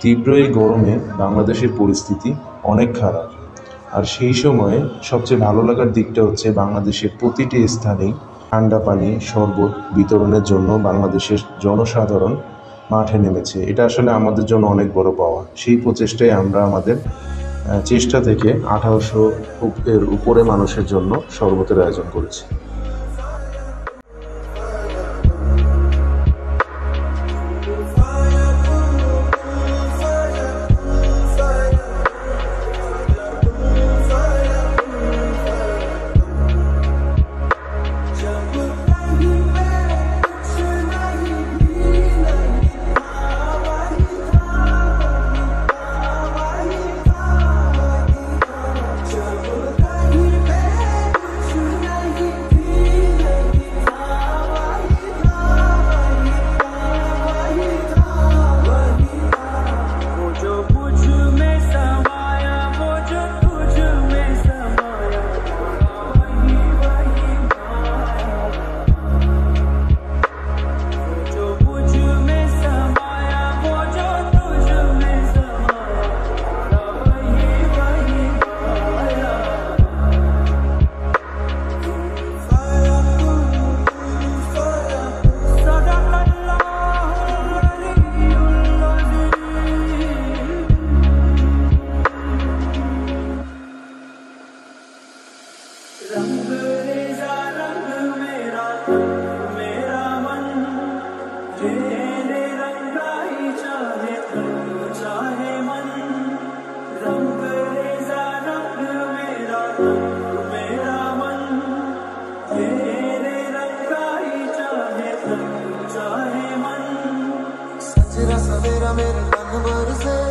তীব্র এই গরমে বাংলাদেশের পরিস্থিতি অনেক খারাপ। আর সেই সময়ে সবচেয়ে ভালো লাগার দিকটা হচ্ছে বাংলাদেশের প্রতিটি স্থানেই ঠান্ডা পানি শরবত বিতরণের জন্য বাংলাদেশের জনসাধারণ মাঠে নেমেছে। এটা আসলে আমাদের জন্য অনেক বড় পাওয়া। সেই প্রচেষ্টায় আমরা আমাদের চেষ্টা থেকে 1800 এর উপরে মানুষের জন্য শরবতের আয়োজন করেছি। सवेरा मेरे तन बरसे